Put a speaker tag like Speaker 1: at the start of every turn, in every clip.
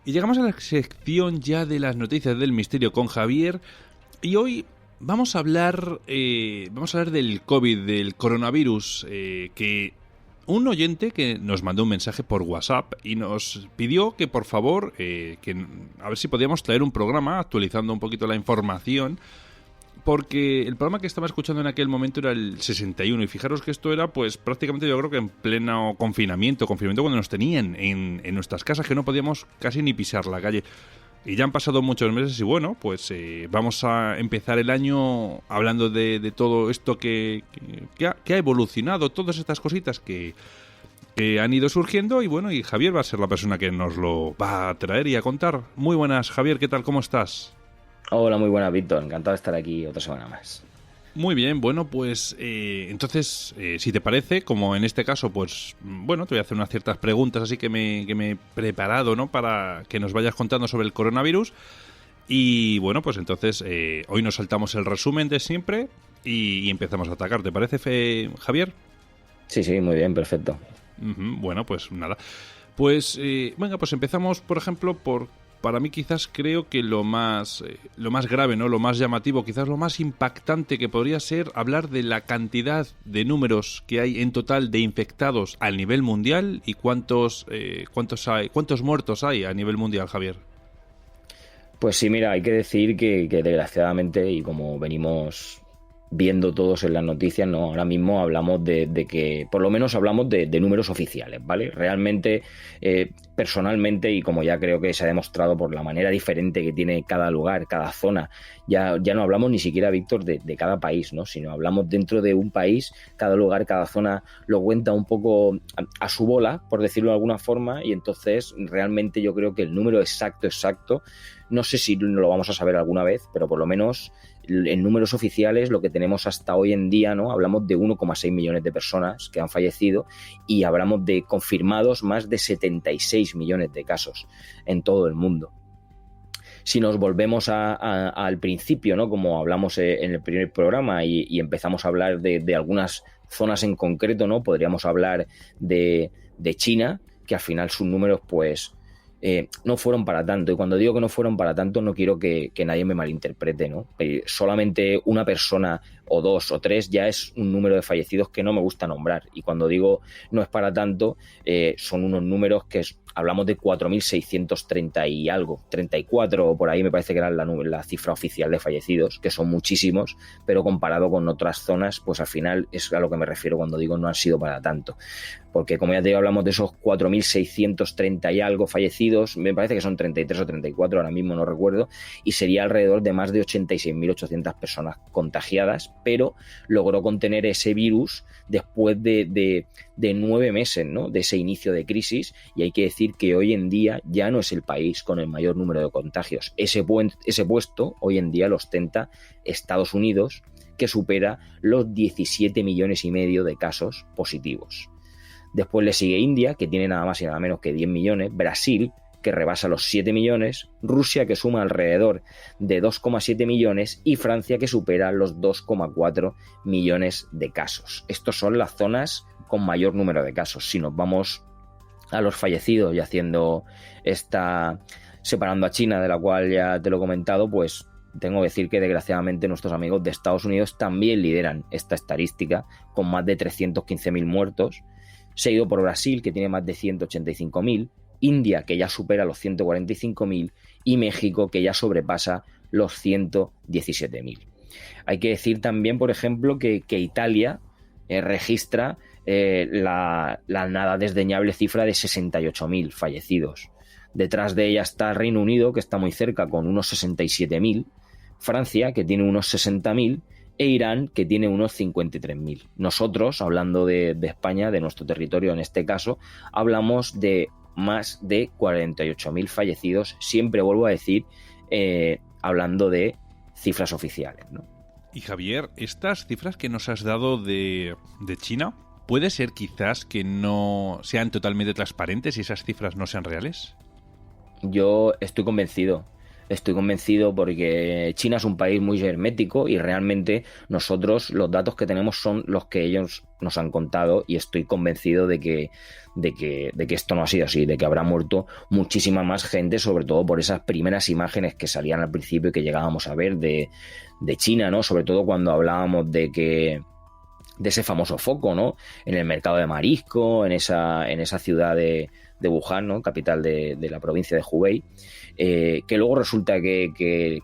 Speaker 1: Y llegamos a la sección ya de las noticias del misterio con Javier. Y hoy vamos a hablar del COVID, del coronavirus, que un oyente que nos mandó un mensaje por WhatsApp y nos pidió que por favor, a ver si podíamos traer un programa actualizando un poquito la información, porque el programa que estaba escuchando en aquel momento era el 61 y fijaros que esto era pues prácticamente yo creo que en pleno confinamiento cuando nos tenían en nuestras casas, que no podíamos casi ni pisar la calle. Y ya han pasado muchos meses y bueno, pues vamos a empezar el año hablando de todo esto que ha evolucionado, todas estas cositas que han ido surgiendo. Y bueno, y Javier va a ser la persona que nos lo va a traer y a contar. Muy buenas, Javier, ¿qué tal? ¿Cómo estás?
Speaker 2: Hola, muy buenas, Víctor. Encantado de estar aquí otra semana más.
Speaker 1: Muy bien, bueno, pues entonces, si te parece, como en este caso, pues bueno, te voy a hacer unas ciertas preguntas así que me he preparado, ¿no? Para que nos vayas contando sobre el coronavirus. Y bueno, pues entonces hoy nos saltamos el resumen de siempre y empezamos a atacar. ¿Te parece, Javier?
Speaker 2: Sí, muy bien, perfecto.
Speaker 1: Bueno, pues nada. Pues venga, pues empezamos, por ejemplo, para mí quizás creo que lo más grave, ¿no? Lo más llamativo, quizás lo más impactante que podría ser hablar de la cantidad de números que hay en total de infectados a nivel mundial y cuántos muertos hay a nivel mundial, Javier.
Speaker 2: Pues sí, mira, hay que decir que desgraciadamente, y como venimos viendo todos en las noticias, ¿no? Ahora mismo hablamos de que, por lo menos hablamos de números oficiales, ¿vale? Realmente, personalmente, y como ya creo que se ha demostrado por la manera diferente que tiene cada lugar, cada zona, ya no hablamos ni siquiera, Víctor, de cada país, ¿no? Sino hablamos dentro de un país, cada lugar, cada zona lo cuenta un poco a su bola, por decirlo de alguna forma, y entonces realmente yo creo que el número exacto, no sé si lo vamos a saber alguna vez, pero por lo menos en números oficiales, lo que tenemos hasta hoy en día, ¿no? Hablamos de 1,6 millones de personas que han fallecido y hablamos de confirmados más de 76 millones de casos en todo el mundo. Si nos volvemos al principio, ¿no? Como hablamos en el primer programa y empezamos a hablar de algunas zonas en concreto, ¿no? Podríamos hablar de China, que al final sus números, pues, no fueron para tanto. Y cuando digo que no fueron para tanto, no quiero que nadie me malinterprete, ¿no? Solamente una persona o dos o tres ya es un número de fallecidos que no me gusta nombrar. Y cuando digo no es para tanto, son unos números que hablamos de 4.630 y algo, 34 por ahí me parece que era la cifra oficial de fallecidos, que son muchísimos, pero comparado con otras zonas, pues al final es a lo que me refiero cuando digo no han sido para tanto. Porque como ya te digo, hablamos de esos 4.630 y algo fallecidos, me parece que son 33 o 34, ahora mismo no recuerdo, y sería alrededor de más de 86.800 personas contagiadas, pero logró contener ese virus después de 9 meses, ¿no? De ese inicio de crisis, y hay que decir que hoy en día ya no es el país con el mayor número de contagios. Ese puesto hoy en día lo ostenta Estados Unidos, que supera los 17 millones y medio de casos positivos. Después le sigue India, que tiene nada más y nada menos que 10 millones, Brasil, que rebasa los 7 millones, Rusia, que suma alrededor de 2,7 millones, y Francia, que supera los 2,4 millones de casos. Estas son las zonas con mayor número de casos. Si nos vamos a los fallecidos y separando a China, de la cual ya te lo he comentado, pues tengo que decir que desgraciadamente nuestros amigos de Estados Unidos también lideran esta estadística con más de 315.000 muertos, seguido por Brasil, que tiene más de 185.000, India, que ya supera los 145.000, y México, que ya sobrepasa los 117.000. Hay que decir también, por ejemplo, que Italia registra la nada desdeñable cifra de 68.000 fallecidos. Detrás de ella está Reino Unido, que está muy cerca, con unos 67.000, Francia, que tiene unos 60.000, e Irán, que tiene unos 53.000. Nosotros, hablando de España, de nuestro territorio en este caso, hablamos de más de 48.000 fallecidos, siempre vuelvo a decir, hablando de cifras oficiales, ¿no?
Speaker 1: Y Javier, estas cifras que nos has dado de China, ¿puede ser quizás que no sean totalmente transparentes y esas cifras no sean reales?
Speaker 2: Yo estoy convencido. Estoy convencido porque China es un país muy hermético y realmente nosotros los datos que tenemos son los que ellos nos han contado y estoy convencido de que esto no ha sido así, de que habrá muerto muchísima más gente, sobre todo por esas primeras imágenes que salían al principio y que llegábamos a ver de China, ¿no? Sobre todo cuando hablábamos de ese famoso foco, ¿no? En el mercado de marisco, en esa ciudad de Wuhan, ¿no? Capital de la provincia de Hubei, que luego resulta que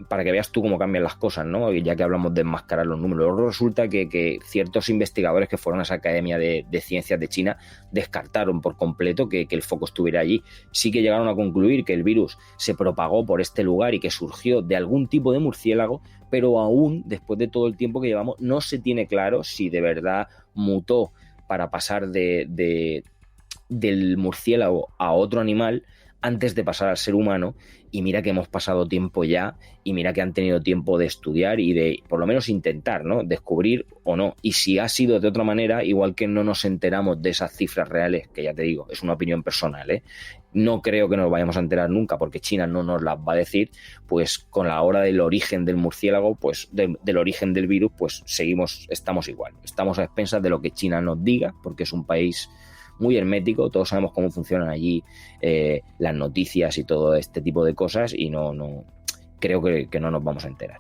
Speaker 2: para que veas tú cómo cambian las cosas, ¿no? Ya que hablamos de enmascarar los números, luego resulta que ciertos investigadores que fueron a esa Academia de Ciencias de China descartaron por completo que el foco estuviera allí. Sí que llegaron a concluir que el virus se propagó por este lugar y que surgió de algún tipo de murciélago, pero aún, después de todo el tiempo que llevamos, no se tiene claro si de verdad mutó para pasar del murciélago a otro animal antes de pasar al ser humano. Y mira que hemos pasado tiempo ya y mira que han tenido tiempo de estudiar y de por lo menos intentar, ¿no? Descubrir o no. Y si ha sido de otra manera, igual que no nos enteramos de esas cifras reales, que ya te digo, es una opinión personal, ¿eh? No creo que nos vayamos a enterar nunca porque China no nos las va a decir, pues con la hora del origen del murciélago, pues del origen del virus, pues estamos igual. Estamos a expensas de lo que China nos diga porque es un país muy hermético, todos sabemos cómo funcionan allí las noticias y todo este tipo de cosas y no creo que no nos vamos a enterar.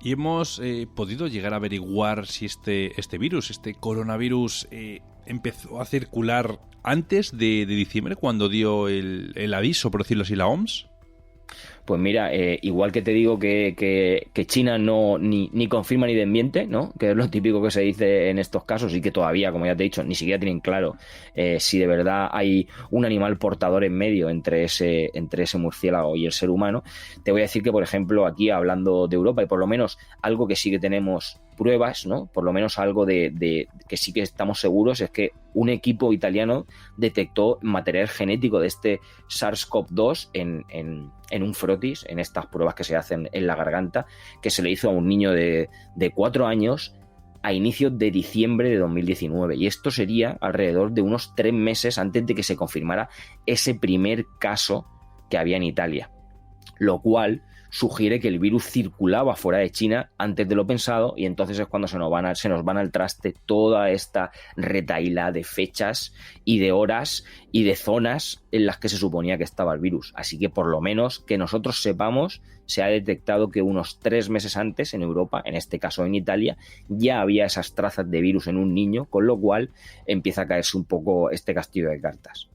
Speaker 1: ¿Y hemos podido llegar a averiguar si este virus, este coronavirus, empezó a circular antes de diciembre, cuando dio el aviso, por decirlo así, la OMS?
Speaker 2: Pues mira, igual que te digo que China no ni confirma ni desmiente, ¿no? Que es lo típico que se dice en estos casos y que todavía, como ya te he dicho, ni siquiera tienen claro si de verdad hay un animal portador en medio entre ese murciélago y el ser humano. Te voy a decir que, por ejemplo, aquí hablando de Europa, y por lo menos algo que sí que tenemos pruebas, ¿no? Por lo menos algo de que sí que estamos seguros es que un equipo italiano detectó material genético de este SARS-CoV-2 en un frotis, en estas pruebas que se hacen en la garganta, que se le hizo a un niño de 4 años a inicios de diciembre de 2019. Y esto sería alrededor de unos 3 meses antes de que se confirmara ese primer caso que había en Italia. Lo cual sugiere que el virus circulaba fuera de China antes de lo pensado y entonces es cuando se nos van al traste toda esta retahíla de fechas y de horas y de zonas en las que se suponía que estaba el virus. Así que por lo menos que nosotros sepamos, se ha detectado que unos 3 meses antes en Europa, en este caso en Italia, ya había esas trazas de virus en un niño, con lo cual empieza a caerse un poco este castillo de cartas.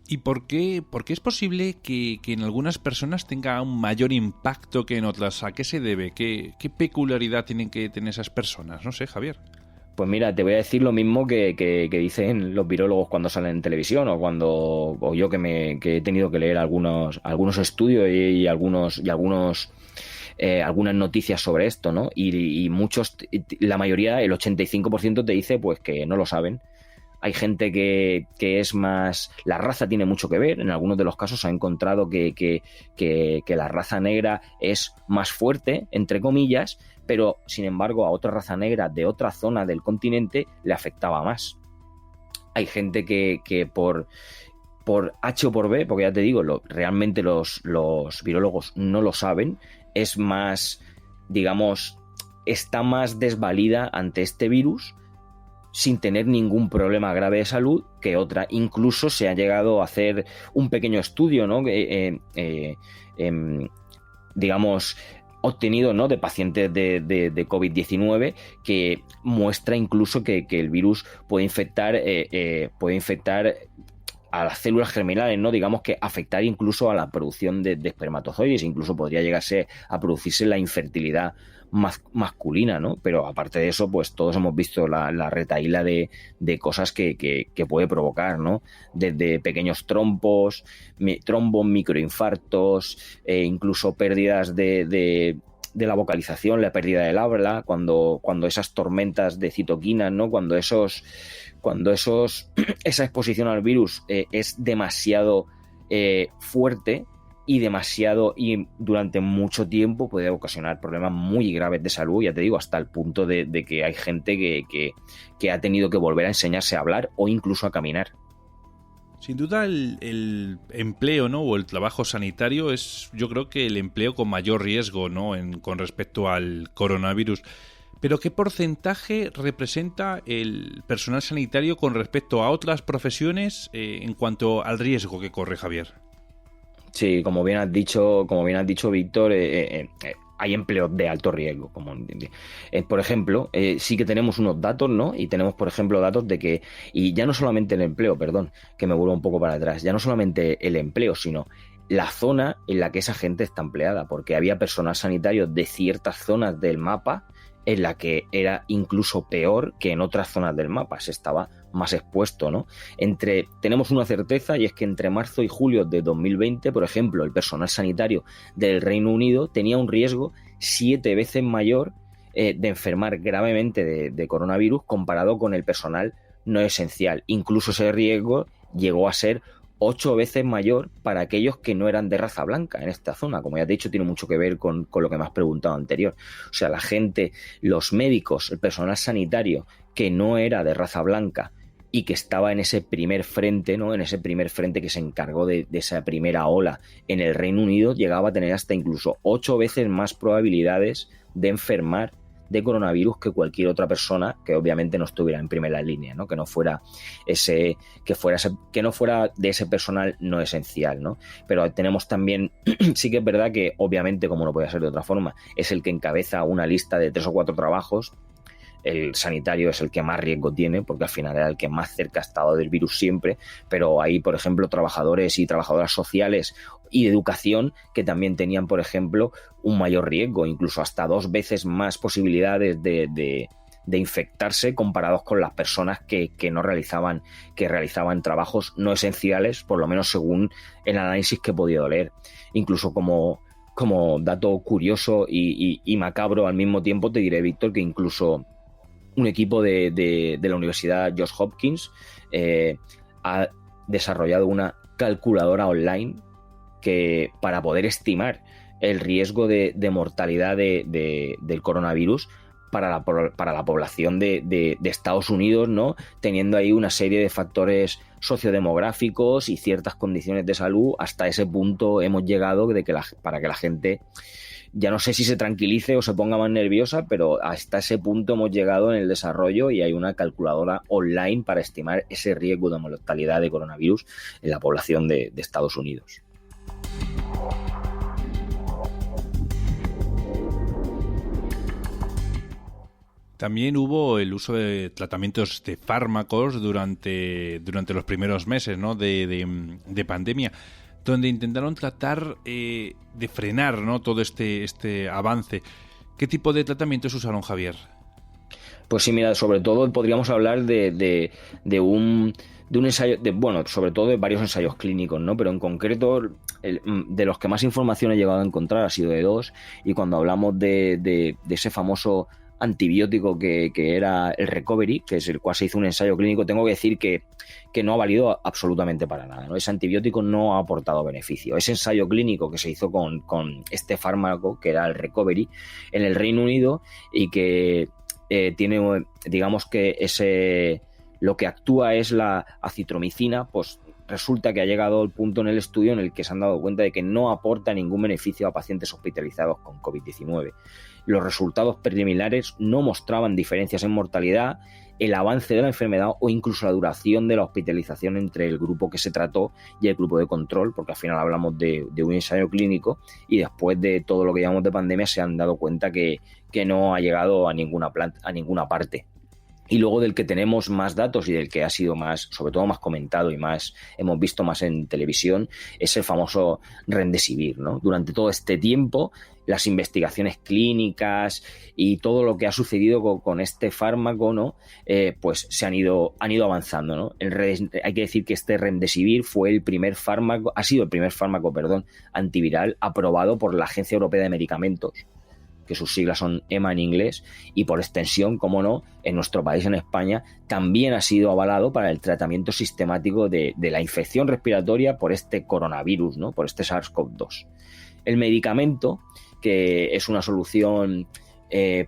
Speaker 1: ¿Y por qué es posible que en algunas personas tenga un mayor impacto que en otras? ¿A qué se debe? ¿Qué peculiaridad tienen que tener esas personas? No sé, Javier.
Speaker 2: Pues mira, te voy a decir lo mismo que dicen los virólogos cuando salen en televisión o yo que he tenido que leer algunos estudios y algunas noticias sobre esto, ¿no? Y muchos, la mayoría, el 85% te dice pues que no lo saben. Hay gente que es más... La raza tiene mucho que ver. En algunos de los casos se ha encontrado que la raza negra es más fuerte, entre comillas, pero sin embargo a otra raza negra de otra zona del continente le afectaba más. Hay gente que por H o por B, porque ya te digo, realmente los virólogos no lo saben, es más, digamos, está más desvalida ante este virus sin tener ningún problema grave de salud que otra. Incluso se ha llegado a hacer un pequeño estudio, ¿no? Digamos, obtenido, ¿no? De pacientes de COVID-19 que muestra incluso que el virus puede infectar a las células germinales, ¿no? Digamos que afectar incluso a la producción de espermatozoides, incluso podría llegarse a producirse la infertilidad masculina, ¿no? Pero aparte de eso, pues todos hemos visto la retahíla de cosas que puede provocar, ¿no? Desde pequeños trombos, microinfartos, incluso pérdidas de la vocalización, la pérdida del habla, cuando esas tormentas de citoquinas, ¿no? Cuando esa exposición al virus es demasiado fuerte, y durante mucho tiempo puede ocasionar problemas muy graves de salud, ya te digo, hasta el punto de que hay gente que ha tenido que volver a enseñarse a hablar o incluso a caminar.
Speaker 1: Sin duda el empleo, ¿no?, o el trabajo sanitario es, yo creo que el empleo con mayor riesgo, ¿no?, con respecto al coronavirus. Pero ¿qué porcentaje representa el personal sanitario con respecto a otras profesiones en cuanto al riesgo que corre, Javier?
Speaker 2: Sí, como bien has dicho, Víctor, hay empleos de alto riesgo. Por ejemplo, sí que tenemos unos datos, ¿no? Y tenemos, por ejemplo, datos de que, y ya no solamente el empleo, perdón, que me vuelvo un poco para atrás, ya no solamente el empleo, sino la zona en la que esa gente está empleada, porque había personal sanitario de ciertas zonas del mapa en la que era incluso peor que en otras zonas del mapa, se estaba más expuesto, ¿no? Tenemos una certeza, y es que entre marzo y julio de 2020, por ejemplo, el personal sanitario del Reino Unido tenía un riesgo 7 veces mayor de enfermar gravemente de coronavirus comparado con el personal no esencial. Incluso ese riesgo llegó a ser 8 veces mayor para aquellos que no eran de raza blanca en esta zona. Como ya te he dicho, tiene mucho que ver con lo que me has preguntado anterior. O sea, la gente, los médicos, el personal sanitario que no era de raza blanca y que estaba en ese primer frente, ¿no?, en ese primer frente que se encargó de esa primera ola en el Reino Unido, llegaba a tener hasta incluso 8 veces más probabilidades de enfermar de coronavirus que cualquier otra persona que obviamente no estuviera en primera línea, ¿no? Que no fuera de ese personal no esencial, ¿no? Pero tenemos también, sí que es verdad que obviamente, como no podía ser de otra forma, es el que encabeza una lista de 3 o 4 trabajos. El sanitario es el que más riesgo tiene, porque al final era el que más cerca ha estado del virus siempre, pero hay, por ejemplo, trabajadores y trabajadoras sociales y de educación que también tenían, por ejemplo, un mayor riesgo, incluso hasta 2 veces más posibilidades de infectarse comparados con las personas que realizaban trabajos no esenciales, por lo menos según el análisis que he podido leer. Incluso como dato curioso y macabro al mismo tiempo, te diré, Víctor, que incluso un equipo de la Universidad Johns Hopkins ha desarrollado una calculadora online que, para poder estimar el riesgo de mortalidad del coronavirus para la población de Estados Unidos, ¿no?, teniendo ahí una serie de factores sociodemográficos y ciertas condiciones de salud. Hasta ese punto hemos llegado para que la gente, ya no sé si se tranquilice o se ponga más nerviosa, pero hasta ese punto hemos llegado en el desarrollo, y hay una calculadora online para estimar ese riesgo de mortalidad de coronavirus en la población de Estados Unidos.
Speaker 1: También hubo el uso de tratamientos de fármacos durante los primeros meses, ¿no?, de pandemia, donde intentaron tratar de frenar, ¿no?, todo este avance. ¿Qué tipo de tratamientos usaron, Javier?
Speaker 2: Pues sí, mira, sobre todo podríamos hablar de un ensayo, sobre todo de varios ensayos clínicos, ¿no? Pero en concreto, de los que más información he llegado a encontrar ha sido de 2, y cuando hablamos de ese famoso antibiótico que era el Recovery, que es el cual se hizo un ensayo clínico, tengo que decir que no ha valido absolutamente para nada, ¿no? Ese antibiótico no ha aportado beneficio. Ese ensayo clínico que se hizo con este fármaco, que era el Recovery, en el Reino Unido, y que tiene, digamos que lo que actúa es la acitromicina, pues resulta que ha llegado el punto en el estudio en el que se han dado cuenta de que no aporta ningún beneficio a pacientes hospitalizados con COVID-19. Los resultados preliminares no mostraban diferencias en mortalidad, el avance de la enfermedad o incluso la duración de la hospitalización entre el grupo que se trató y el grupo de control, porque al final hablamos de un ensayo clínico, y después de todo lo que llamamos de pandemia se han dado cuenta que no ha llegado a ninguna parte. Y luego, del que tenemos más datos y del que ha sido sobre todo más comentado y más hemos visto más en televisión, es el famoso Remdesivir, ¿no? Durante todo este tiempo, las investigaciones clínicas y todo lo que ha sucedido con este fármaco, ¿no? Pues se han ido avanzando, ¿no? Hay que decir que este Remdesivir ha sido el primer fármaco antiviral aprobado por la Agencia Europea de Medicamentos. que sus siglas son EMA en inglés, y por extensión, como no, en nuestro país, en España, también ha sido avalado para el tratamiento sistemático de la infección respiratoria por este coronavirus, ¿no? Por este SARS-CoV-2. El medicamento, que es una solución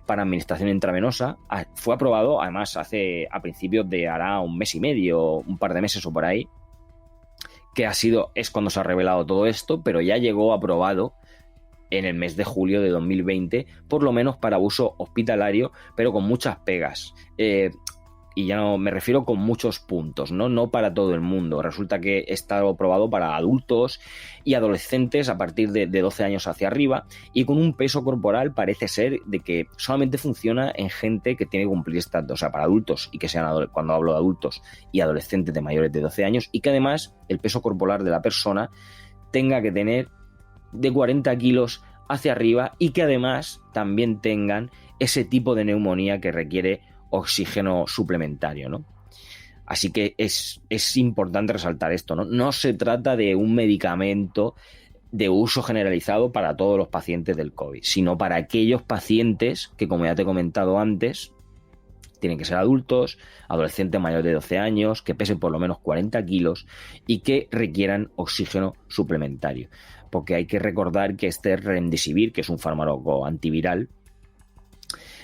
Speaker 2: para administración intravenosa, fue aprobado además a principios de hará un mes y medio, un par de meses o por ahí, que es cuando se ha revelado todo esto, pero ya llegó aprobado en el mes de julio de 2020, por lo menos para uso hospitalario, pero con muchas pegas. Y ya no me refiero con muchos puntos, no para todo el mundo. Resulta que está aprobado para adultos y adolescentes a partir de 12 años hacia arriba, y con un peso corporal parece ser de que solamente funciona en gente que tiene que cumplir estas, o sea, para adultos, y que sean, cuando hablo de adultos y adolescentes de mayores de 12 años, y que además el peso corporal de la persona tenga que tener de 40 kilos hacia arriba, y que además también tengan ese tipo de neumonía que requiere oxígeno suplementario, ¿no? Así que es importante resaltar esto, ¿no? No se trata de un medicamento de uso generalizado para todos los pacientes del COVID, sino para aquellos pacientes que, como ya te he comentado antes, tienen que ser adultos, adolescentes mayores de 12 años, que pesen por lo menos 40 kilos y que requieran oxígeno suplementario. Porque hay que recordar que este Remdesivir, que es un fármaco antiviral,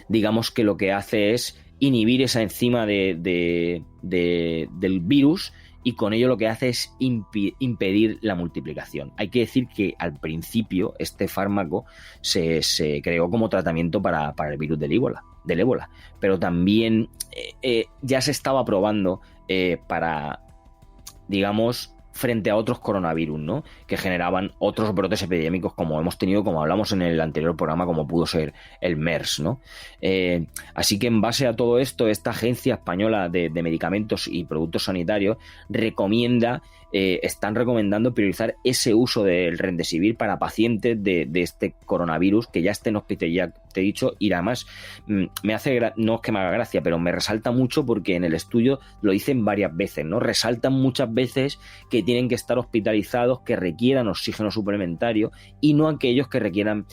Speaker 2: digamos que lo que hace es inhibir esa enzima del virus, y con ello lo que hace es impedir la multiplicación. Hay que decir que al principio este fármaco se creó como tratamiento para el virus del ébola, pero también ya se estaba probando para, digamos, frente a otros coronavirus, ¿no? Que generaban otros brotes epidémicos, como hemos tenido, como hablamos en el anterior programa, como pudo ser el MERS, ¿no? Así que en base a todo esto, esta Agencia Española de Medicamentos y Productos Sanitarios están recomendando priorizar ese uso del Remdesivir para pacientes de este coronavirus que ya estén hospitalizados, ya te he dicho, y además no es que me haga gracia, pero me resalta mucho porque en el estudio lo dicen varias veces, ¿no? Resaltan muchas veces que tienen que estar hospitalizados, que requieran oxígeno suplementario, y no aquellos que requieran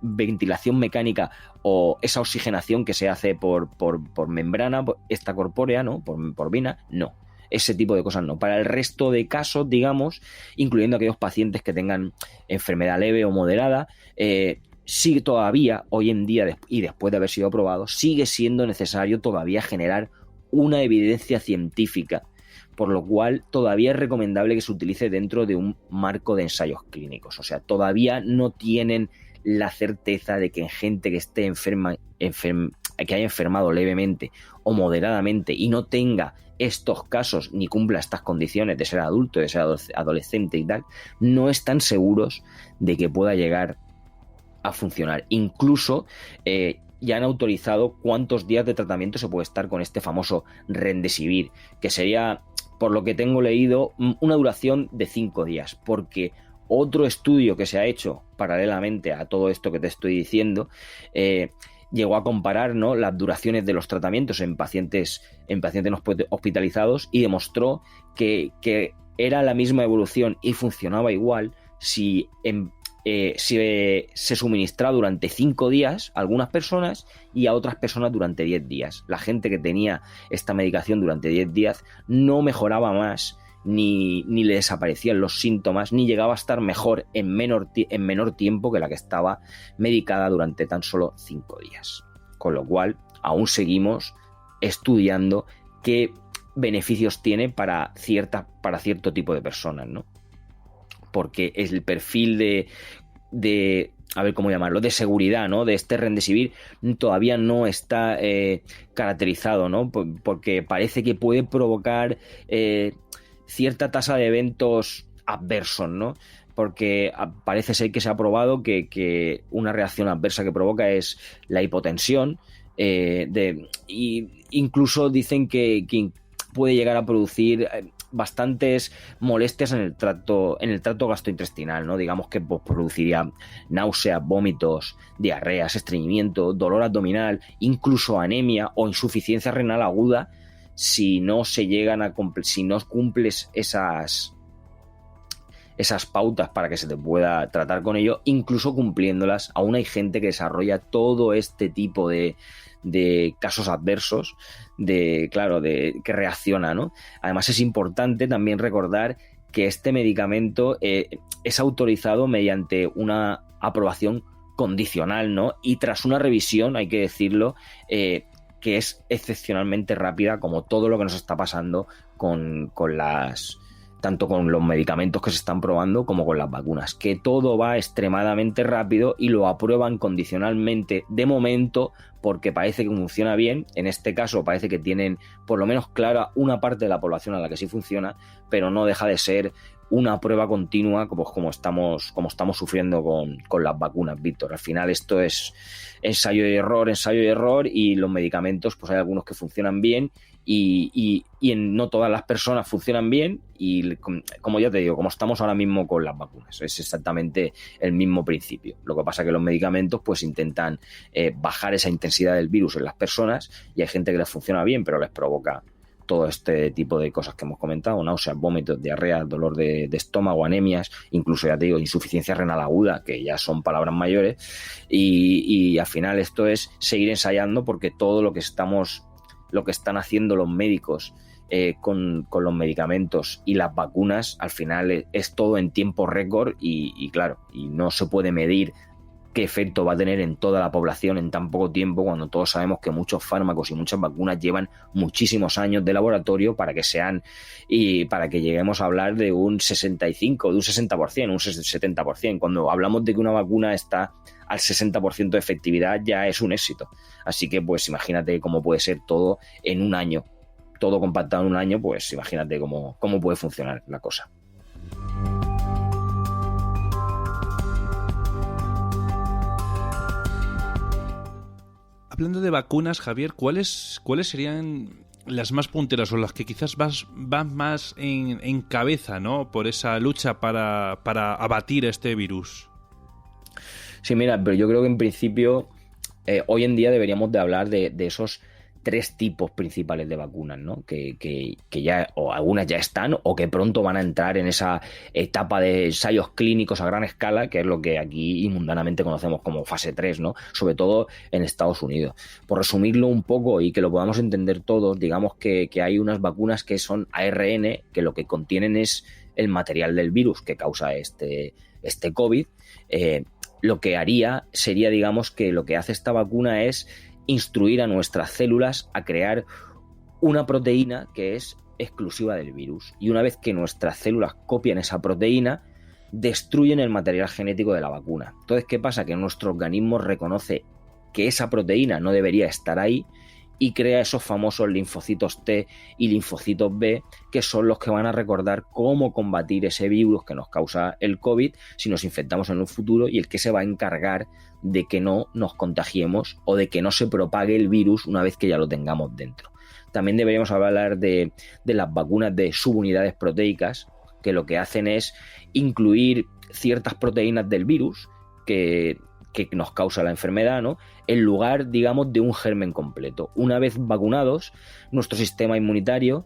Speaker 2: ventilación mecánica o esa oxigenación que se hace por membrana extracorpórea, ¿no? Por vena, no. Ese tipo de cosas no. Para el resto de casos, digamos, incluyendo aquellos pacientes que tengan enfermedad leve o moderada, sigue todavía, hoy en día, y después de haber sido aprobado, sigue siendo necesario todavía generar una evidencia científica, por lo cual todavía es recomendable que se utilice dentro de un marco de ensayos clínicos. O sea, todavía no tienen la certeza de que en gente que esté que haya enfermado levemente o moderadamente y no tenga estos casos ni cumpla estas condiciones de ser adulto, de ser adolescente y tal, no están seguros de que pueda llegar a funcionar. Incluso ya han autorizado cuántos días de tratamiento se puede estar con este famoso Remdesivir, que sería, por lo que tengo leído, una duración de 5 días, porque otro estudio que se ha hecho paralelamente a todo esto que te estoy diciendo llegó a comparar, ¿no?, las duraciones de los tratamientos en pacientes no hospitalizados, y demostró que era la misma evolución y funcionaba igual si se suministraba durante 5 días a algunas personas y a otras personas durante 10 días. La gente que tenía esta medicación durante 10 días no mejoraba más, ni le desaparecían los síntomas, ni llegaba a estar mejor en menor tiempo que la que estaba medicada durante tan solo 5 días. Con lo cual, aún seguimos estudiando qué beneficios tiene para cierto tipo de personas, ¿no? Porque el perfil de a ver cómo llamarlo, de seguridad, ¿no?, de este Remdesivir todavía no está caracterizado, ¿no? Porque parece que puede provocar cierta tasa de eventos adversos, ¿no? Porque parece ser que se ha probado que una reacción adversa que provoca es la hipotensión, y incluso dicen que puede llegar a producir bastantes molestias en el tracto gastrointestinal, ¿no? Digamos que produciría náuseas, vómitos, diarreas, estreñimiento, dolor abdominal, incluso anemia o insuficiencia renal aguda si no se llegan si no cumples esas pautas para que se te pueda tratar con ello, incluso cumpliéndolas. Aún hay gente que desarrolla todo este tipo de casos adversos, que reacciona, ¿no? Además, es importante también recordar que este medicamento es autorizado mediante una aprobación condicional, ¿no? Y tras una revisión, hay que decirlo, que es excepcionalmente rápida, como todo lo que nos está pasando tanto con los medicamentos que se están probando como con las vacunas, que todo va extremadamente rápido y lo aprueban condicionalmente de momento porque parece que funciona bien. En este caso parece que tienen por lo menos clara una parte de la población a la que sí funciona, pero no deja de ser una prueba continua como estamos sufriendo con las vacunas, Víctor. Al final esto es ensayo y error, y los medicamentos, pues hay algunos que funcionan bien y no todas las personas funcionan bien, y como ya te digo, como estamos ahora mismo con las vacunas, es exactamente el mismo principio. Lo que pasa es que los medicamentos pues intentan bajar esa intensidad del virus en las personas, y hay gente que les funciona bien pero les provoca todo este tipo de cosas que hemos comentado: náuseas, vómitos, diarrea, dolor de estómago, anemias, incluso, ya te digo, insuficiencia renal aguda, que ya son palabras mayores, y al final esto es seguir ensayando, porque todo lo que están haciendo los médicos con los medicamentos y las vacunas, al final es todo en tiempo récord, y claro, y no se puede medir qué efecto va a tener en toda la población en tan poco tiempo, cuando todos sabemos que muchos fármacos y muchas vacunas llevan muchísimos años de laboratorio para que lleguemos a hablar de un 65, de un 60%, un 70%. Cuando hablamos de que una vacuna está al 60% de efectividad, ya es un éxito. Así que pues imagínate cómo puede ser todo en un año, todo compactado en un año, pues imagínate cómo puede funcionar la cosa.
Speaker 1: Hablando de vacunas, Javier, ¿cuáles serían las más punteras, o las que quizás van más en cabeza, ¿no?, por esa lucha para abatir este virus?
Speaker 2: Sí, mira, pero yo creo que en principio hoy en día deberíamos de hablar de esos 3 tipos principales de vacunas, ¿no? Que ya, o algunas ya están, o que pronto van a entrar en esa etapa de ensayos clínicos a gran escala, que es lo que aquí mundanamente conocemos como fase 3, ¿no? Sobre todo en Estados Unidos. Por resumirlo un poco y que lo podamos entender todos, digamos que hay unas vacunas que son ARN, que lo que contienen es el material del virus que causa este COVID. Lo que haría sería, digamos, que lo que hace esta vacuna es instruir a nuestras células a crear una proteína que es exclusiva del virus. Y una vez que nuestras células copian esa proteína, destruyen el material genético de la vacuna. Entonces, ¿qué pasa? Que nuestro organismo reconoce que esa proteína no debería estar ahí y crea esos famosos linfocitos T y linfocitos B, que son los que van a recordar cómo combatir ese virus que nos causa el COVID si nos infectamos en un futuro, y el que se va a encargar de que no nos contagiemos o de que no se propague el virus una vez que ya lo tengamos dentro. También deberíamos hablar de las vacunas de subunidades proteicas, que lo que hacen es incluir ciertas proteínas del virus que nos causa la enfermedad, ¿no?, en lugar, digamos, de un germen completo. Una vez vacunados, nuestro sistema inmunitario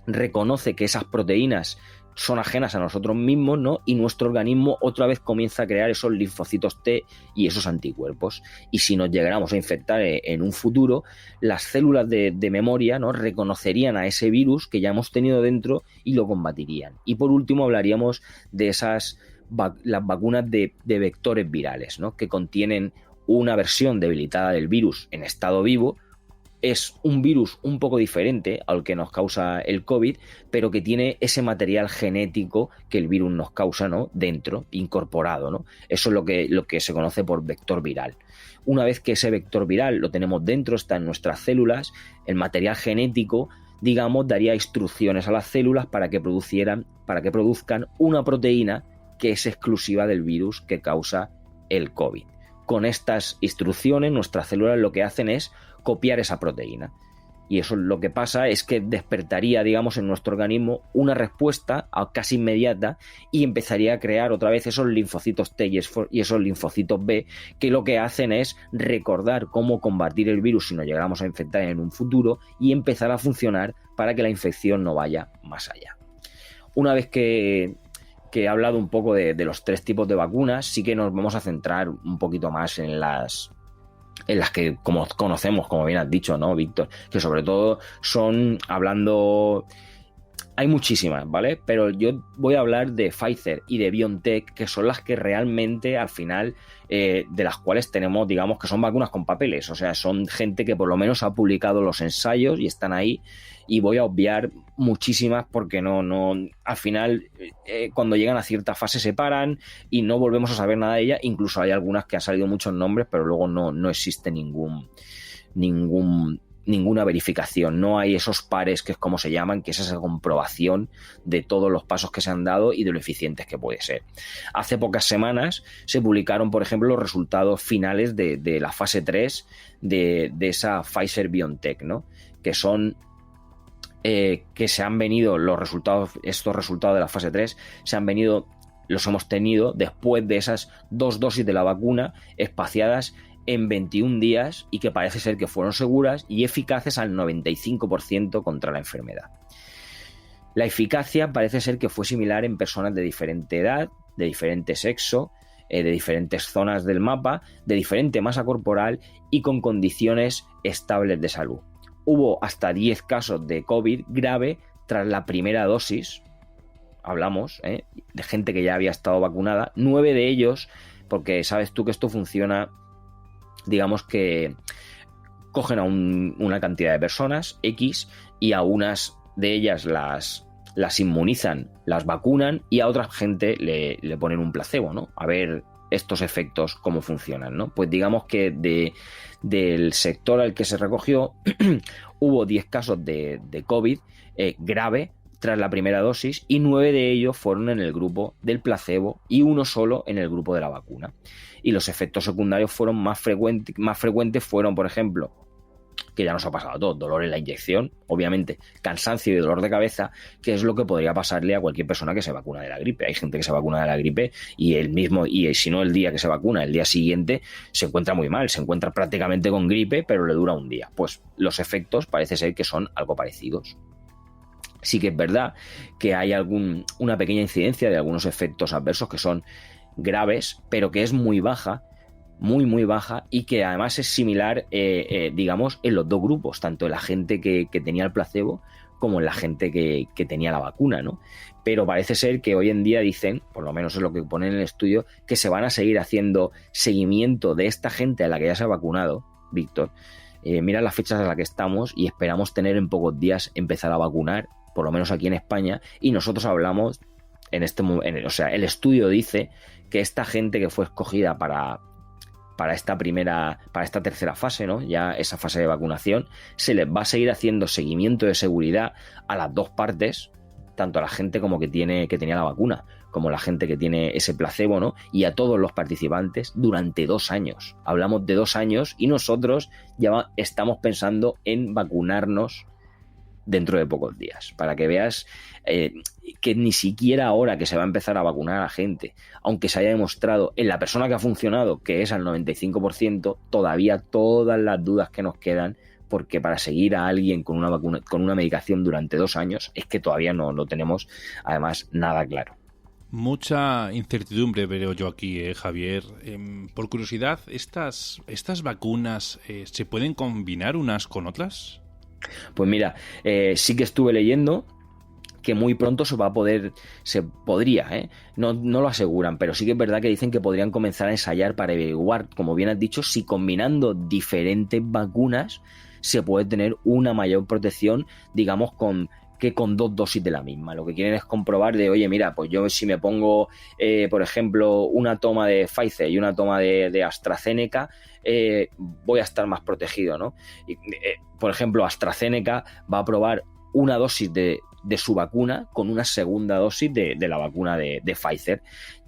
Speaker 2: reconoce que esas proteínas son ajenas a nosotros mismos, ¿no?, y nuestro organismo otra vez comienza a crear esos linfocitos T y esos anticuerpos. Y si nos llegáramos a infectar en un futuro, las células de memoria, ¿no?, reconocerían a ese virus que ya hemos tenido dentro y lo combatirían. Y por último hablaríamos de las vacunas de vectores virales, ¿no?, que contienen una versión debilitada del virus en estado vivo. Es un virus un poco diferente al que nos causa el COVID, pero que tiene ese material genético que el virus nos causa, ¿no?, dentro, incorporado, ¿no? Eso es lo que se conoce por vector viral. Una vez que ese vector viral lo tenemos dentro, está en nuestras células, el material genético, digamos, daría instrucciones a las células para que produzcan una proteína que es exclusiva del virus que causa el COVID. Con estas instrucciones, nuestras células lo que hacen es copiar esa proteína. Y eso lo que pasa es que despertaría, digamos, en nuestro organismo una respuesta casi inmediata, y empezaría a crear otra vez esos linfocitos T y esos linfocitos B, que lo que hacen es recordar cómo combatir el virus si nos llegáramos a infectar en un futuro, y empezar a funcionar para que la infección no vaya más allá. Una vez que que he hablado un poco de los 3 tipos de vacunas, sí que nos vamos a centrar un poquito más en las que como conocemos, como bien has dicho, ¿no, Víctor? Que sobre todo son, hablando... Hay muchísimas, ¿vale? Pero yo voy a hablar de Pfizer y de BioNTech, que son las que realmente, al final, de las cuales tenemos, digamos, que son vacunas con papeles. O sea, son gente que por lo menos ha publicado los ensayos y están ahí. Y voy a obviar muchísimas porque al final, cuando llegan a cierta fase se paran y no volvemos a saber nada de ellas. Incluso hay algunas que han salido muchos nombres, pero luego no existe ninguna verificación, no hay esos pares, que es como se llaman, que es esa comprobación de todos los pasos que se han dado y de lo eficientes que puede ser. Hace pocas semanas se publicaron, por ejemplo, los resultados finales de la fase 3 de esa Pfizer-BioNTech, ¿no? Que son que se han venido estos resultados de la fase 3 los hemos tenido después de esas 2 dosis de la vacuna espaciadas en 21 días y que parece ser que fueron seguras y eficaces al 95% contra la enfermedad. La eficacia parece ser que fue similar en personas de diferente edad, de diferente sexo, de diferentes zonas del mapa, de diferente masa corporal y con condiciones estables de salud. Hubo hasta 10 casos de COVID grave tras la primera dosis, hablamos de gente que ya había estado vacunada, 9 de ellos, porque sabes tú que esto funciona, digamos que cogen a una cantidad de personas X y a unas de ellas las inmunizan, las vacunan y a otra gente le ponen un placebo, ¿no? A ver estos efectos cómo funcionan, ¿no? Pues digamos que del sector al que se recogió hubo 10 casos de COVID grave tras la primera dosis y 9 de ellos fueron en el grupo del placebo y 1 solo en el grupo de la vacuna. Y los efectos secundarios fueron más frecuentes fueron, por ejemplo, que ya nos ha pasado a todos, dolor en la inyección, obviamente, cansancio y dolor de cabeza, que es lo que podría pasarle a cualquier persona que se vacuna de la gripe. Hay gente que se vacuna de la gripe y si no el día que se vacuna, el día siguiente se encuentra muy mal, se encuentra prácticamente con gripe, pero le dura un día. Pues los efectos parece ser que son algo parecidos. Sí que es verdad que hay una pequeña incidencia de algunos efectos adversos que son graves, pero que es muy baja, muy baja, y que además es similar, digamos, en los dos grupos, tanto en la gente que tenía el placebo como en la gente que tenía la vacuna, ¿no? Pero parece ser que hoy en día dicen, por lo menos es lo que ponen en el estudio, que se van a seguir haciendo seguimiento de esta gente a la que ya se ha vacunado, Víctor. Mira las fechas a las que estamos y esperamos tener en pocos días empezar a vacunar, por lo menos aquí en España, y nosotros hablamos o sea, el estudio dice que esta gente que fue escogida para esta tercera fase, ¿no? Ya esa fase de vacunación, se les va a seguir haciendo seguimiento de seguridad a las dos partes, tanto a la gente como que tenía la vacuna, como la gente que tiene ese placebo, ¿no? Y a todos los participantes durante 2 años. Hablamos de 2 años y nosotros ya estamos pensando en vacunarnos dentro de pocos días, para que veas que ni siquiera ahora que se va a empezar a vacunar a la gente, aunque se haya demostrado en la persona que ha funcionado que es al 95%, todavía todas las dudas que nos quedan, porque para seguir a alguien con una vacuna, con una medicación durante 2 años, es que todavía no tenemos además nada claro.
Speaker 1: Mucha incertidumbre veo yo aquí, Javier. Por curiosidad, ¿estas vacunas se pueden combinar unas con otras?
Speaker 2: Pues mira, sí que estuve leyendo que muy pronto se podría, no lo aseguran, pero sí que es verdad que dicen que podrían comenzar a ensayar para averiguar, como bien has dicho, si combinando diferentes vacunas se puede tener una mayor protección, digamos, que con 2 dosis de la misma. Lo que quieren es comprobar de, oye, mira, pues yo si me pongo, por ejemplo, una toma de Pfizer y una toma de AstraZeneca, voy a estar más protegido, ¿no? Y, por ejemplo, AstraZeneca va a probar una dosis de su vacuna con una segunda dosis de la vacuna de Pfizer.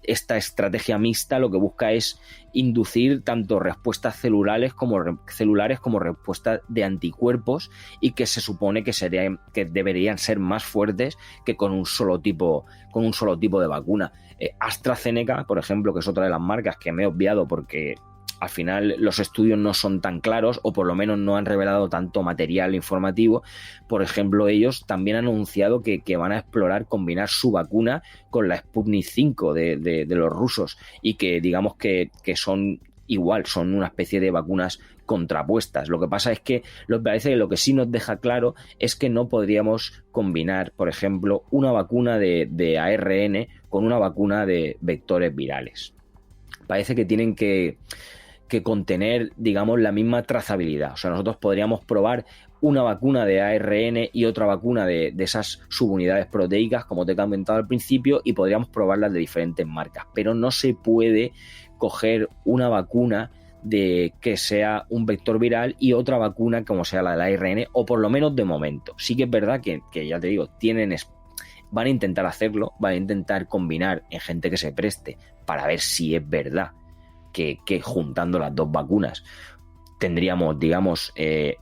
Speaker 2: Esta estrategia mixta lo que busca es inducir tanto respuestas celulares como respuestas de anticuerpos, y que se supone que deberían ser más fuertes que con un solo tipo de vacuna. AstraZeneca, por ejemplo, que es otra de las marcas que me he obviado porque al final los estudios no son tan claros, o por lo menos no han revelado tanto material informativo. Por ejemplo, ellos también han anunciado que van a explorar combinar su vacuna con la Sputnik 5 de los rusos, y que digamos que son igual, son una especie de vacunas contrapuestas. Lo que pasa es que parece que lo que sí nos deja claro es que no podríamos combinar, por ejemplo, una vacuna de ARN con una vacuna de vectores virales. Parece que tienen que contener, digamos, la misma trazabilidad. O sea, nosotros podríamos probar una vacuna de ARN y otra vacuna de esas subunidades proteicas, como te he comentado al principio, y podríamos probarlas de diferentes marcas, pero no se puede coger una vacuna de que sea un vector viral y otra vacuna como sea la del ARN, o por lo menos de momento. Sí que es verdad que ya te digo, van a intentar hacerlo, van a intentar combinar en gente que se preste para ver si es verdad que juntando las dos vacunas tendríamos, digamos,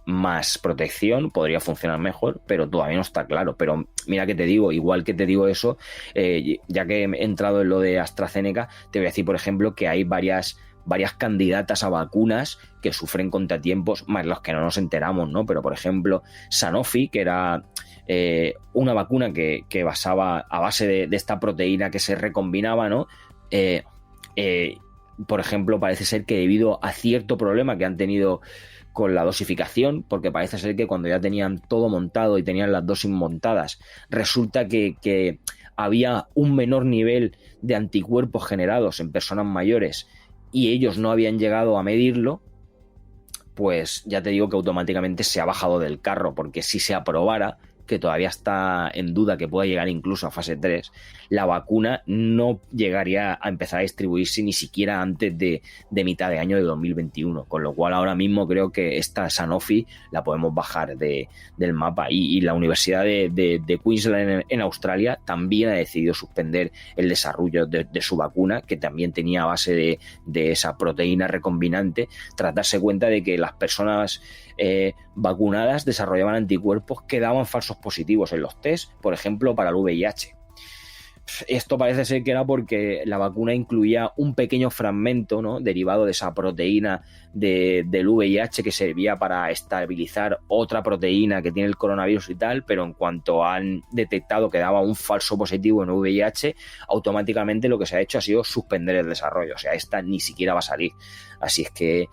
Speaker 2: más protección, podría funcionar mejor, pero todavía no está claro. Pero mira que te digo, igual que te digo eso, ya que he entrado en lo de AstraZeneca, te voy a decir, por ejemplo, que hay varias candidatas a vacunas que sufren contratiempos, más los que no nos enteramos, ¿no? Pero, por ejemplo, Sanofi, que era una vacuna que basaba a base de esta proteína que se recombinaba, ¿no? Por ejemplo, parece ser que debido a cierto problema que han tenido con la dosificación, porque parece ser que cuando ya tenían todo montado y tenían las dosis montadas, resulta que había un menor nivel de anticuerpos generados en personas mayores y ellos no habían llegado a medirlo, pues ya te digo que automáticamente se ha bajado del carro, porque si se aprobara, que todavía está en duda que pueda llegar incluso a fase 3, la vacuna no llegaría a empezar a distribuirse ni siquiera antes de mitad de año de 2021, con lo cual ahora mismo creo que esta Sanofi la podemos bajar del mapa, y la Universidad de Queensland en Australia también ha decidido suspender el desarrollo de su vacuna, que también tenía base de esa proteína recombinante, tras darse cuenta de que las personas vacunadas desarrollaban anticuerpos que daban falsos positivos en los test, por ejemplo, para el VIH. Esto parece ser que era porque la vacuna incluía un pequeño fragmento, ¿no?, derivado de esa proteína del VIH que servía para estabilizar otra proteína que tiene el coronavirus y tal, pero en cuanto han detectado que daba un falso positivo en VIH, automáticamente lo que se ha hecho ha sido suspender el desarrollo. O sea, esta ni siquiera va a salir. Así es que,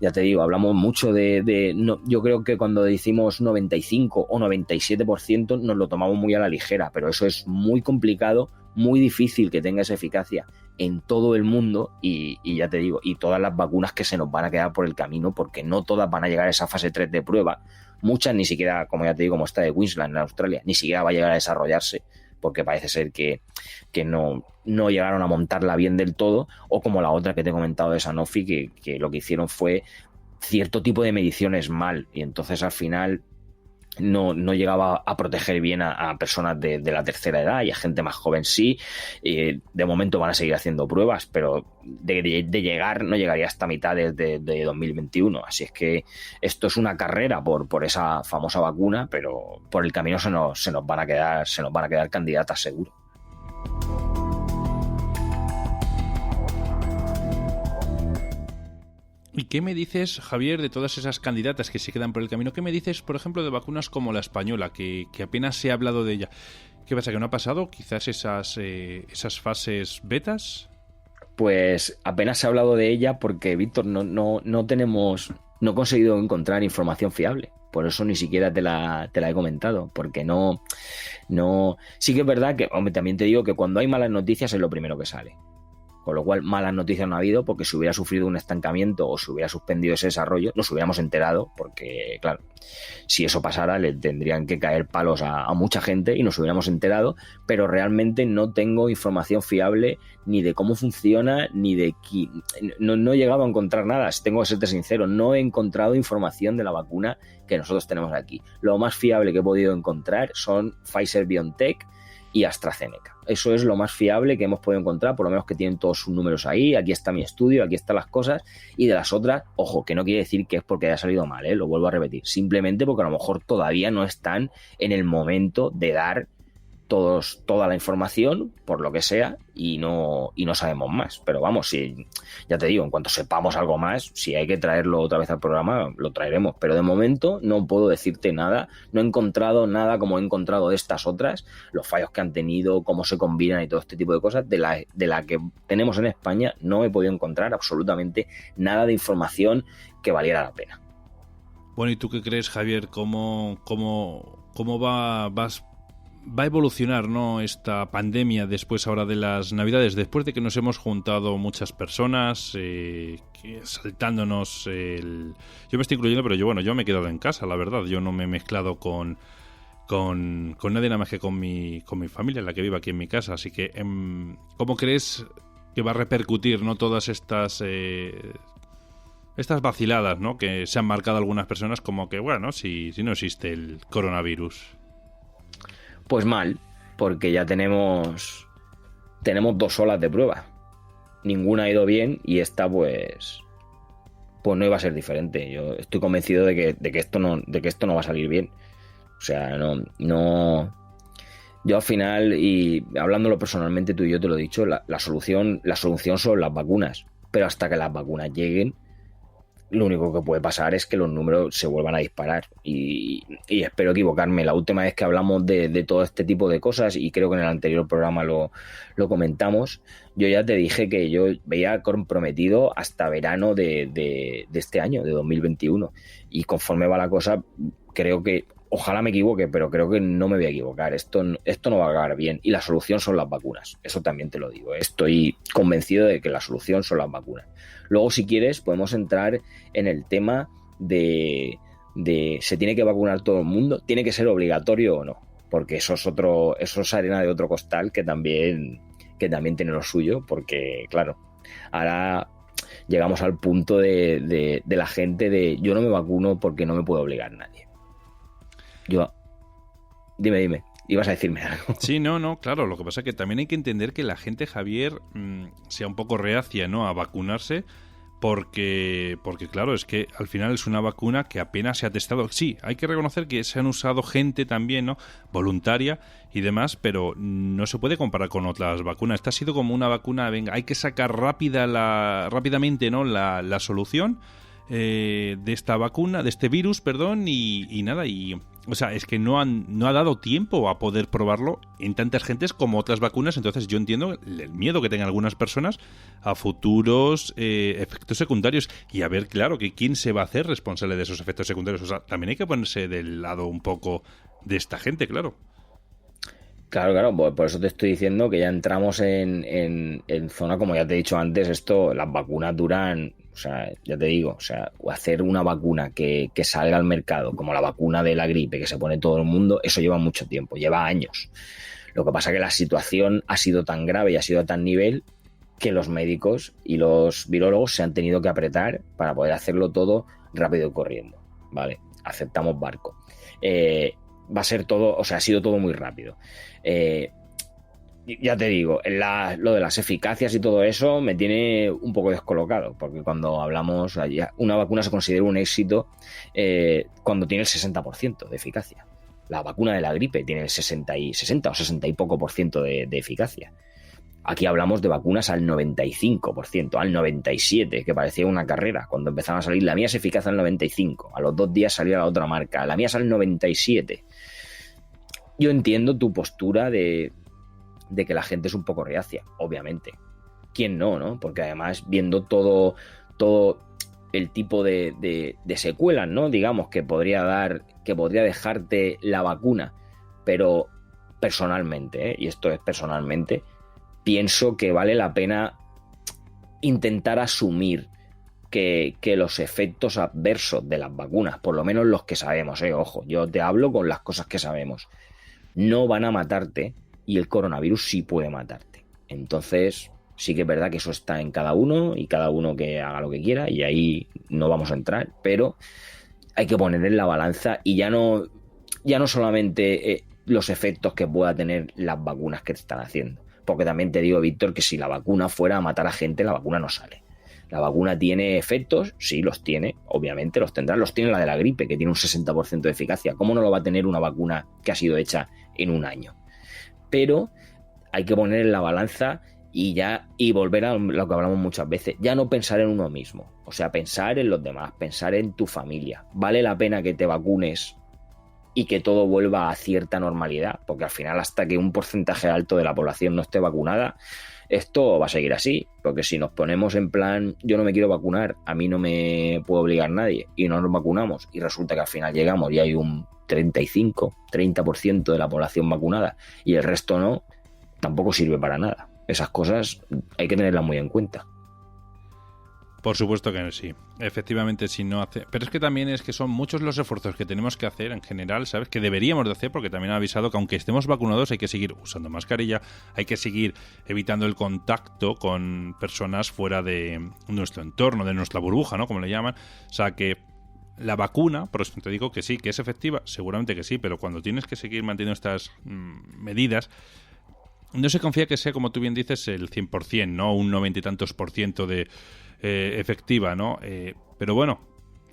Speaker 2: ya te digo, hablamos mucho no, yo creo que cuando decimos 95 o 97% nos lo tomamos muy a la ligera, pero eso es muy complicado, muy difícil que tenga esa eficacia en todo el mundo, y ya te digo, y todas las vacunas que se nos van a quedar por el camino, porque no todas van a llegar a esa fase 3 de prueba, muchas ni siquiera, como ya te digo, como esta de Queensland en Australia, ni siquiera va a llegar a desarrollarse, porque parece ser que no llegaron a montarla bien del todo, o como la otra que te he comentado de Sanofi, que lo que hicieron fue cierto tipo de mediciones mal, y entonces al final no llegaba a proteger bien a personas de la tercera edad, y a gente más joven sí. De momento van a seguir haciendo pruebas, pero de llegar no llegaría hasta mitad de 2021, así es que esto es una carrera por esa famosa vacuna, pero por el camino se nos van a quedar candidatas seguro.
Speaker 1: ¿Y qué me dices, Javier, de todas esas candidatas que se quedan por el camino? ¿Qué me dices, por ejemplo, de vacunas como la española, que apenas se ha hablado de ella? ¿Qué pasa, que no ha pasado quizás esas fases betas?
Speaker 2: Pues apenas se ha hablado de ella porque, Víctor, no he conseguido encontrar información fiable. Por eso ni siquiera te la he comentado, porque no. Sí que es verdad que, hombre, también te digo que cuando hay malas noticias es lo primero que sale. Con lo cual, malas noticias no ha habido, porque si hubiera sufrido un estancamiento o se hubiera suspendido ese desarrollo, nos hubiéramos enterado, porque, claro, si eso pasara, le tendrían que caer palos a mucha gente y nos hubiéramos enterado, pero realmente no tengo información fiable ni de cómo funciona, ni de no he llegado a encontrar nada. Tengo que serte sincero, no he encontrado información de la vacuna que nosotros tenemos aquí. Lo más fiable que he podido encontrar son Pfizer-BioNTech y AstraZeneca. Eso es lo más fiable que hemos podido encontrar, por lo menos que tienen todos sus números ahí. Aquí está mi estudio, aquí están las cosas. Y de las otras, ojo, que no quiere decir que es porque haya salido mal, lo vuelvo a repetir, simplemente porque a lo mejor todavía no están en el momento de dar toda la información, por lo que sea, y no sabemos más. Pero vamos, si, ya te digo, en cuanto sepamos algo más, si hay que traerlo otra vez al programa, lo traeremos. Pero de momento no puedo decirte nada, no he encontrado nada como he encontrado de estas otras, los fallos que han tenido, cómo se combinan y todo este tipo de cosas. De la que tenemos en España no he podido encontrar absolutamente nada de información que valiera la pena.
Speaker 1: Bueno, ¿y tú qué crees, Javier? ¿Cómo va a evolucionar, ¿no?, esta pandemia después ahora de las Navidades, después de que nos hemos juntado muchas personas, saltándonos el... Yo me estoy incluyendo, pero yo me he quedado en casa, la verdad. Yo no me he mezclado con nadie, nada más que con mi familia, la que vive aquí en mi casa. Así que, ¿cómo crees que va a repercutir, ¿no?, todas estas vaciladas, ¿no?, que se han marcado algunas personas como que, bueno, si no existe el coronavirus?
Speaker 2: Pues mal, porque ya tenemos 2 olas de prueba. Ninguna ha ido bien y esta pues no iba a ser diferente. Yo estoy convencido de que esto no va a salir bien. O sea, no. Yo al final, y hablándolo personalmente, tú y yo te lo he dicho, la solución son las vacunas. Pero hasta que las vacunas lleguen, lo único que puede pasar es que los números se vuelvan a disparar y espero equivocarme. La última vez que hablamos de todo este tipo de cosas, y creo que en el anterior programa lo comentamos, yo ya te dije que yo veía comprometido hasta verano de este año, de 2021, y conforme va la cosa, creo que, ojalá me equivoque, pero creo que no me voy a equivocar. Esto no va a acabar bien, y la solución son las vacunas. Eso también te lo digo. Estoy convencido de que la solución son las vacunas. Luego, si quieres, podemos entrar en el tema de ¿se tiene que vacunar todo el mundo? ¿Tiene que ser obligatorio o no? Porque eso es arena de otro costal que también tiene lo suyo, porque, claro, ahora llegamos al punto de la gente de yo no me vacuno porque no me puede obligar nadie. Dime, ibas a decirme algo.
Speaker 1: Sí, no, claro, lo que pasa es que también hay que entender que la gente, Javier, sea un poco reacia, ¿no?, a vacunarse, porque claro, es que al final es una vacuna que apenas se ha testado. Sí, hay que reconocer que se han usado gente también, ¿no?, voluntaria y demás, pero no se puede comparar con otras vacunas. Esta ha sido como una vacuna, venga, hay que sacar rápidamente, ¿no?, la solución de esta vacuna, de este virus, perdón, y nada, o sea, es que no ha dado tiempo a poder probarlo en tantas gentes como otras vacunas. Entonces yo entiendo el miedo que tengan algunas personas a futuros efectos secundarios, y a ver, claro, que quién se va a hacer responsable de esos efectos secundarios. O sea, también hay que ponerse del lado un poco de esta gente, claro.
Speaker 2: Claro, por eso te estoy diciendo que ya entramos en zona, como ya te he dicho antes, las vacunas duran, o sea, ya te digo, o sea, hacer una vacuna que salga al mercado, como la vacuna de la gripe que se pone todo el mundo, eso lleva mucho tiempo, lleva años. Lo que pasa es que la situación ha sido tan grave y ha sido a tan nivel que los médicos y los virólogos se han tenido que apretar para poder hacerlo todo rápido y corriendo, ¿vale? Aceptamos barco. Va a ser todo, o sea, ha sido todo muy rápido. Ya te digo, lo de las eficacias y todo eso me tiene un poco descolocado, porque cuando hablamos, una vacuna se considera un éxito cuando tiene el 60% de eficacia. La vacuna de la gripe tiene el 60 o 60 y poco por ciento de eficacia. Aquí hablamos de vacunas al 95%, al 97%, que parecía una carrera. Cuando empezaban a salir, la mía es eficaz al 95%, a los 2 días salía la otra marca, la mía es al 97%. Yo entiendo tu postura de que la gente es un poco reacia, obviamente. ¿Quién no? Porque además, viendo todo el tipo de secuelas, ¿no?, digamos, que podría dejarte la vacuna, pero personalmente, y esto es personalmente, pienso que vale la pena intentar asumir que los efectos adversos de las vacunas, por lo menos los que sabemos, ojo, yo te hablo con las cosas que sabemos, no van a matarte, y el coronavirus sí puede matarte. Entonces, sí que es verdad que eso está en cada uno, y cada uno que haga lo que quiera, y ahí no vamos a entrar, pero hay que poner en la balanza, y ya no solamente los efectos que pueda tener las vacunas que te están haciendo. Porque también te digo, Víctor, que si la vacuna fuera a matar a gente, la vacuna no sale. La vacuna tiene efectos, sí, los tiene, obviamente los tendrá, los tiene la de la gripe, que tiene un 60% de eficacia. ¿Cómo no lo va a tener una vacuna que ha sido hecha en un año? pero hay que poner en la balanza y volver a lo que hablamos muchas veces, ya no pensar en uno mismo, o sea, pensar en los demás, pensar en tu familia. ¿Vale la pena que te vacunes y que todo vuelva a cierta normalidad? Porque al final, hasta que un porcentaje alto de la población no esté vacunada, esto va a seguir así, porque si nos ponemos en plan, yo no me quiero vacunar, a mí no me puede obligar nadie, y no nos vacunamos, y resulta que al final llegamos y hay un 35-30% de la población vacunada y el resto no, tampoco sirve para nada. Esas cosas hay que tenerlas muy en cuenta.
Speaker 1: Por supuesto que sí. Efectivamente, si no hace... Pero es que también es que son muchos los esfuerzos que tenemos que hacer en general, ¿sabes? Que deberíamos de hacer, porque también ha avisado que aunque estemos vacunados hay que seguir usando mascarilla, hay que seguir evitando el contacto con personas fuera de nuestro entorno, de nuestra burbuja, ¿no? Como le llaman. O sea que la vacuna, por eso te digo que sí, que es efectiva, seguramente que sí, pero cuando tienes que seguir manteniendo estas medidas, no se confía que sea, como tú bien dices, el 100%, ¿no? Un 90 y tantos % de efectiva, ¿no? Pero bueno,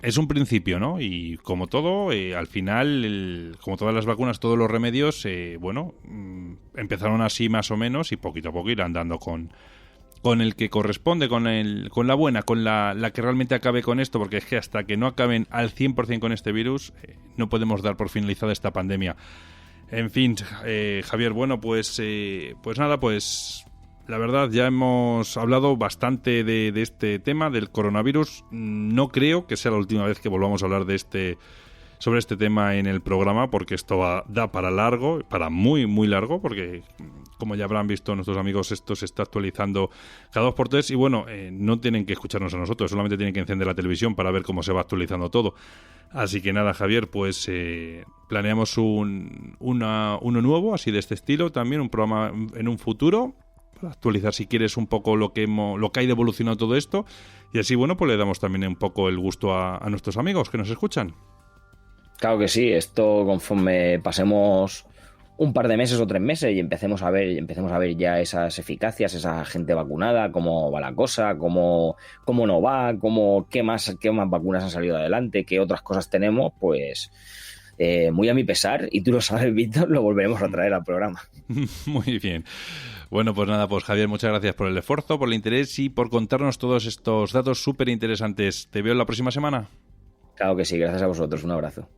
Speaker 1: es un principio, ¿no? Y como todo, al final, como todas las vacunas, todos los remedios, empezaron así más o menos y poquito a poco irán dando con el que corresponde, con la buena, con la que realmente acabe con esto, porque es que hasta que no acaben al 100% con este virus, no podemos dar por finalizada esta pandemia. En fin, Javier, bueno, pues nada, pues la verdad ya hemos hablado bastante de este tema, del coronavirus. No creo que sea la última vez que volvamos a hablar sobre este tema en el programa, porque esto da para largo, para muy, muy largo, porque como ya habrán visto nuestros amigos, esto se está actualizando cada 2x3 y bueno, no tienen que escucharnos a nosotros, solamente tienen que encender la televisión para ver cómo se va actualizando todo. Así que nada, Javier, pues planeamos uno nuevo, así de este estilo, también un programa en un futuro, para actualizar si quieres un poco lo que ha ido evolucionando todo esto, y así bueno, pues le damos también un poco el gusto a nuestros amigos que nos escuchan.
Speaker 2: Claro que sí, esto conforme pasemos un par de meses o 3 meses y empecemos a ver ya esas eficacias, esa gente vacunada, cómo va la cosa, cómo no va, qué más vacunas han salido adelante, qué otras cosas tenemos, pues muy a mi pesar, y tú lo sabes, Víctor, lo volveremos a traer al programa.
Speaker 1: Muy bien. Bueno, pues nada, pues Javier, muchas gracias por el esfuerzo, por el interés y por contarnos todos estos datos súper interesantes. ¿Te veo la próxima semana?
Speaker 2: Claro que sí, gracias a vosotros, un abrazo.